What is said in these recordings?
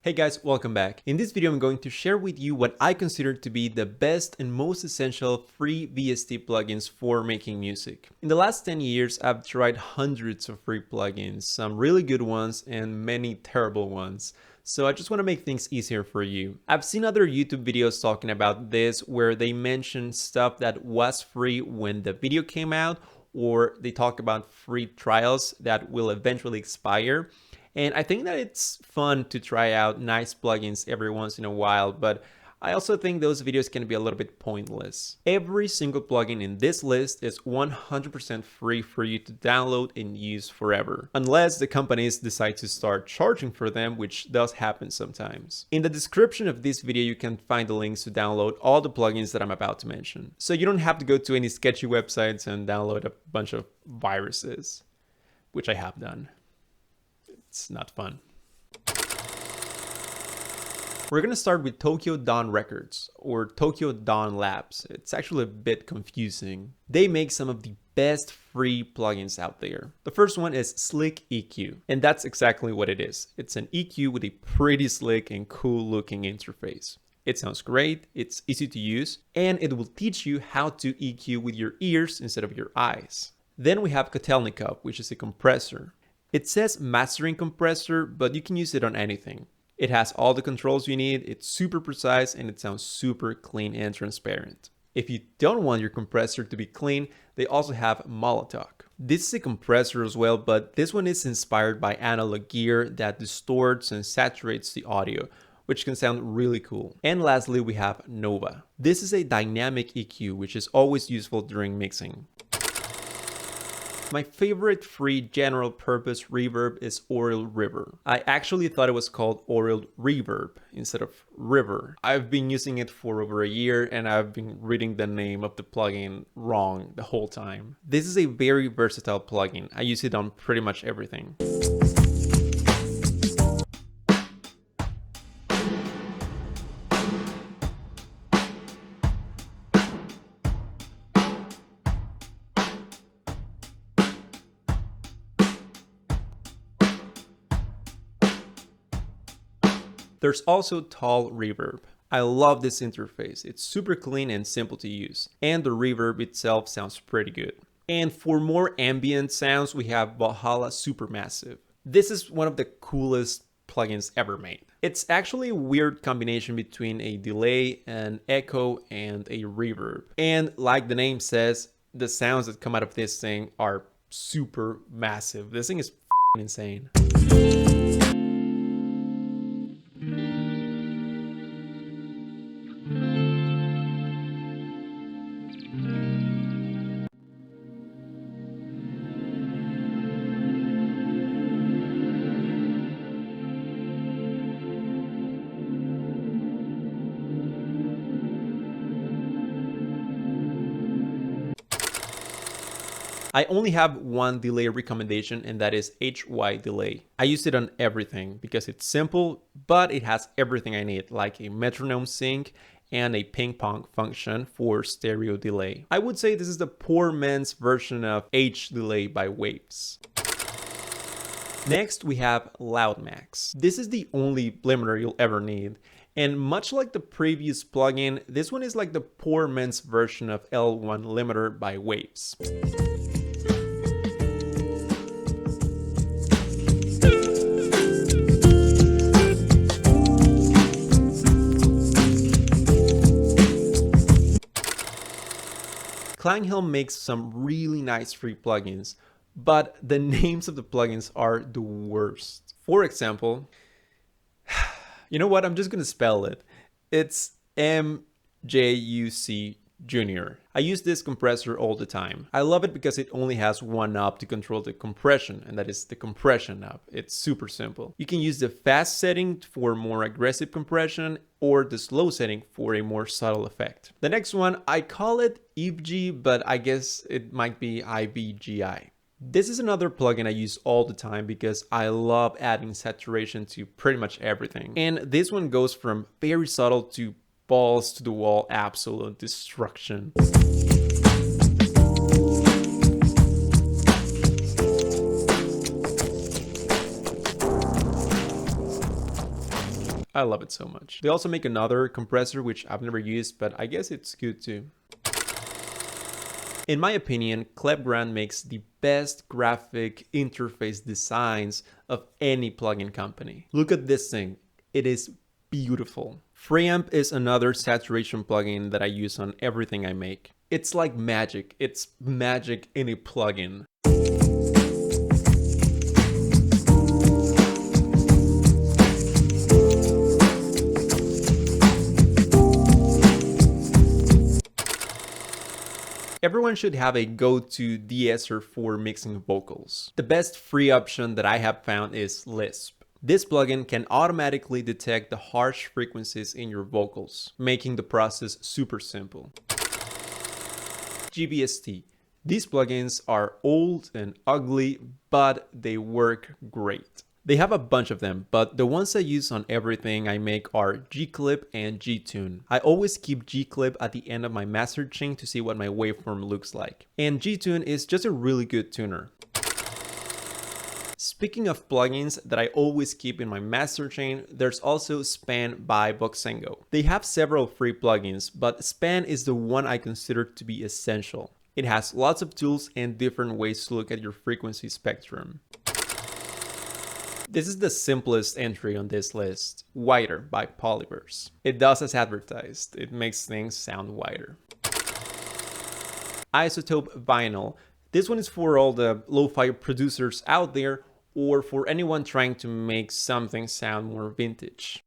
Hey guys, welcome back. In this video, I'm going to share with you what I consider to be the best and most essential free VST plugins for making music. In the last 10 years, I've tried hundreds of free plugins, some really good ones and many terrible ones. So I just want to make things easier for you. I've seen other YouTube videos talking about this where they mention stuff that was free when the video came out, or they talk about free trials that will eventually expire. And I think that it's fun to try out nice plugins every once in a while, but I also think those videos can be a little bit pointless. Every single plugin in this list is 100% free for you to download and use forever, unless the companies decide to start charging for them, which does happen sometimes. In the description of this video, you can find the links to download all the plugins that I'm about to mention. So you don't have to go to any sketchy websites and download a bunch of viruses, which I have done. It's not fun. We're gonna start with Tokyo Dawn Records, or Tokyo Dawn Labs. It's actually a bit confusing. They make some of the best free plugins out there. The first one is Slick EQ, and that's exactly what it is. It's an EQ with a pretty slick and cool looking interface. It sounds great, it's easy to use, and it will teach you how to EQ with your ears instead of your eyes. Then we have Kotelnikov, which is a compressor. It says mastering compressor, but you can use it on anything. It has all the controls you need, it's super precise, and it sounds super clean and transparent. If you don't want your compressor to be clean, they also have Molotov. This is a compressor as well, but this one is inspired by analog gear that distorts and saturates the audio, which can sound really cool. And lastly, we have Nova. This is a dynamic EQ, which is always useful during mixing. My favorite free general purpose reverb is Aural River. I actually thought it was called Aural Reverb instead of River. I've been using it for over a year and I've been reading the name of the plugin wrong the whole time. This is a very versatile plugin. I use it on pretty much everything. There's also Tall Reverb. I love this interface. It's super clean and simple to use. And the reverb itself sounds pretty good. And for more ambient sounds, we have Valhalla Supermassive. This is one of the coolest plugins ever made. It's actually a weird combination between a delay, an echo, and a reverb. And like the name says, the sounds that come out of this thing are super massive. This thing is insane. I only have one delay recommendation, and that is HY delay. I use it on everything because it's simple, but it has everything I need, like a metronome sync and a ping pong function for stereo delay. I would say this is the poor man's version of H delay by Waves. Next, we have Loudmax. This is the only limiter you'll ever need. And much like the previous plugin, this one is like the poor man's version of L1 limiter by Waves. Klanghelm makes some really nice free plugins, but the names of the plugins are the worst. For example, you know what? I'm just gonna spell it. It's MJUC Junior. I use this compressor all the time. I love it because it only has one knob to control the compression, and that is the compression knob. It's super simple. You can use the fast setting for more aggressive compression or the slow setting for a more subtle effect. The next one, I call it IBG, but I guess it might be IBGI. This is another plugin I use all the time because I love adding saturation to pretty much everything. And this one goes from very subtle to balls to the wall absolute destruction. I love it so much. They also make another compressor, which I've never used, but I guess it's good too. In my opinion, Klevgrand makes the best graphic interface designs of any plugin company. Look at this thing. It is beautiful. Freeamp is another saturation plugin that I use on everything I make. It's like magic. It's magic in a plugin. Everyone should have a go-to de-esser for mixing vocals. The best free option that I have found is Lisp. This plugin can automatically detect the harsh frequencies in your vocals, making the process super simple. GVST. These plugins are old and ugly, but they work great. They have a bunch of them, but the ones I use on everything I make are G-Clip and G-Tune. I always keep G-Clip at the end of my master chain to see what my waveform looks like. And G-Tune is just a really good tuner. Speaking of plugins that I always keep in my master chain, there's also Span by Voxengo. They have several free plugins, but Span is the one I consider to be essential. It has lots of tools and different ways to look at your frequency spectrum. This is the simplest entry on this list, Wider by Polyverse. It does as advertised, it makes things sound wider. Izotope Vinyl. This one is for all the lo-fi producers out there or for anyone trying to make something sound more vintage.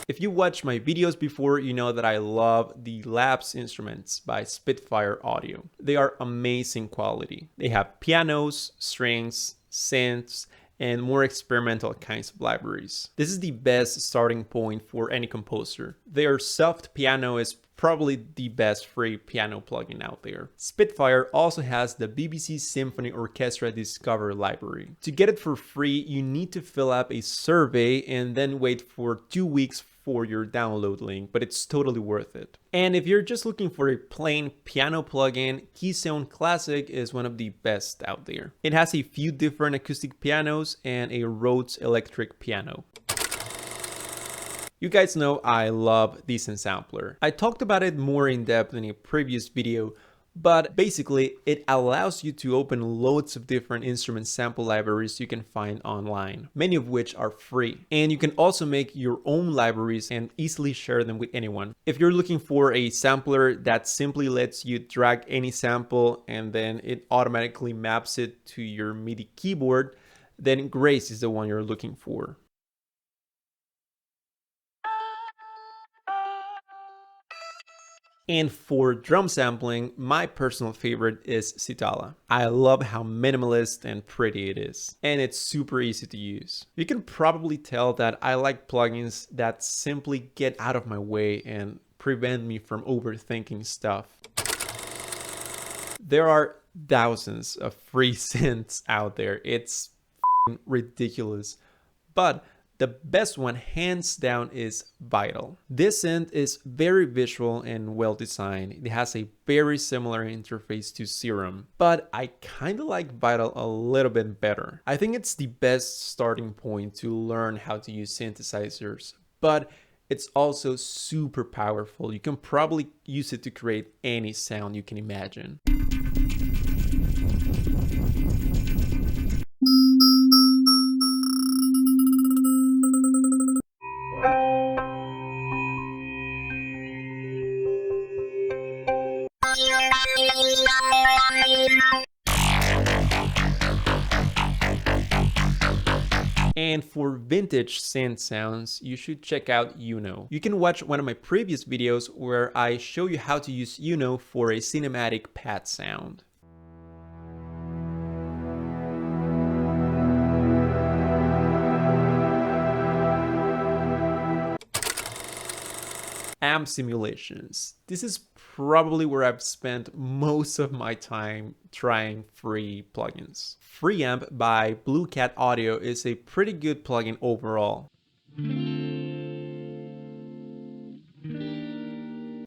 If you watched my videos before, you know that I love the Labs instruments by Spitfire Audio. They are amazing quality. They have pianos, strings, synths, and more experimental kinds of libraries. This is the best starting point for any composer. Their soft piano is probably the best free piano plugin out there. Spitfire also has the BBC Symphony Orchestra Discover library. To get it for free, you need to fill out a survey and then wait for 2 weeks for your download link, but it's totally worth it. And if you're just looking for a plain piano plugin, Keystone Classic is one of the best out there. It has a few different acoustic pianos and a Rhodes electric piano. You guys know I love Decent Sampler. I talked about it more in depth in a previous video, but basically it allows you to open loads of different instrument sample libraries you can find online, many of which are free. And you can also make your own libraries and easily share them with anyone. If you're looking for a sampler that simply lets you drag any sample and then it automatically maps it to your MIDI keyboard, then Grace is the one you're looking for. And for drum sampling, my personal favorite is Sitala. I love how minimalist and pretty it is, and it's super easy to use. You can probably tell that I like plugins that simply get out of my way and prevent me from overthinking stuff. There are thousands of free synths out there. It's ridiculous, but the best one, hands down, is Vital. This synth is very visual and well designed. It has a very similar interface to Serum, but I kind of like Vital a little bit better. I think it's the best starting point to learn how to use synthesizers, but it's also super powerful. You can probably use it to create any sound you can imagine. And for vintage synth sounds, you should check out Uno. You can watch one of my previous videos where I show you how to use Uno for a cinematic pad sound. amp simulations. This is probably where I've spent most of my time trying free plugins. FreeAmp by Blue Cat Audio is a pretty good plugin overall.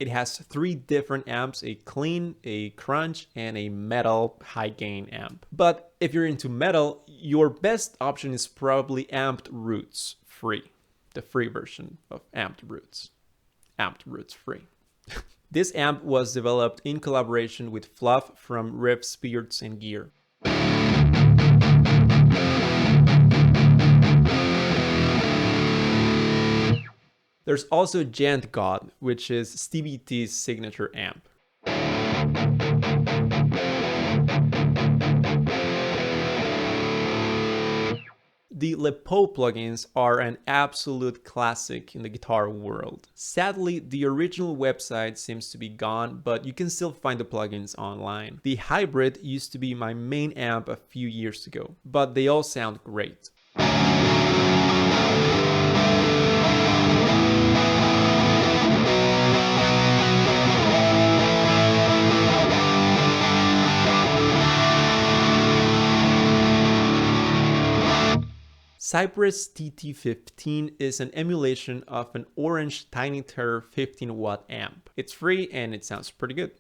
It has 3 different amps, a clean, a crunch, and a metal high gain amp. But if you're into metal, your best option is probably Amped Roots free. The free version of Amped Roots. Amped Roots free. This amp was developed in collaboration with Fluff from Riffs, Beards, and Gear. There's also Gent God, which is Stevie T's signature amp. The LePo plugins are an absolute classic in the guitar world. Sadly, the original website seems to be gone, but you can still find the plugins online. The Hybrid used to be my main amp a few years ago, but they all sound great. Cypress TT15 is an emulation of an orange Tiny Terror 15 watt amp. It's free and it sounds pretty good.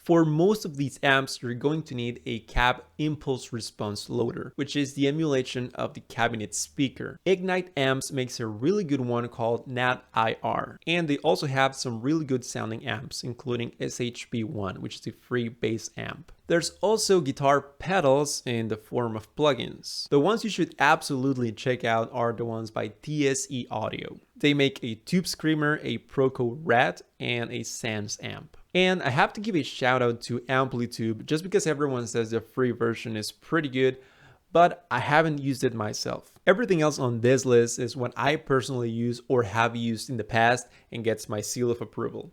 For most of these amps, you're going to need a cab impulse response loader, which is the emulation of the cabinet speaker. Ignite Amps makes a really good one called NAT-IR, and they also have some really good sounding amps, including SHB1, which is a free bass amp. There's also guitar pedals in the form of plugins. The ones you should absolutely check out are the ones by TSE Audio. They make a Tube Screamer, a Proco Rat, and a Sans amp. And I have to give a shout out to Amplitube just because everyone says the free version is pretty good, but I haven't used it myself. Everything else on this list is what I personally use or have used in the past and gets my seal of approval.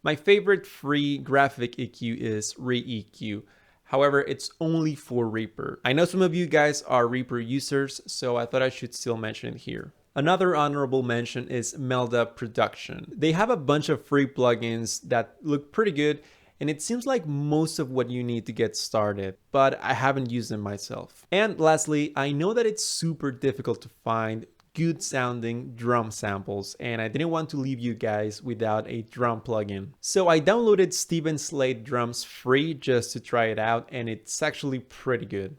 My favorite free graphic EQ is Re-EQ. However, it's only for Reaper. I know some of you guys are Reaper users, so I thought I should still mention it here. Another honorable mention is Melda Production. They have a bunch of free plugins that look pretty good, and it seems like most of what you need to get started, but I haven't used them myself. And lastly, I know that it's super difficult to find good sounding drum samples, and I didn't want to leave you guys without a drum plugin. So I downloaded Steven Slade Drums free just to try it out, and it's actually pretty good.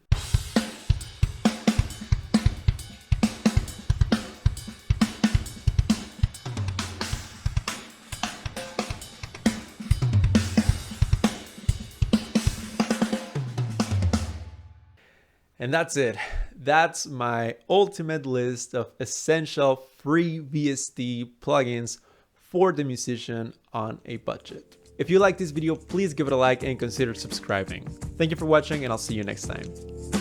And that's it. That's my ultimate list of essential free VST plugins for the musician on a budget. If you like this video, please give it a like and consider subscribing. Thank you for watching, and I'll see you next time.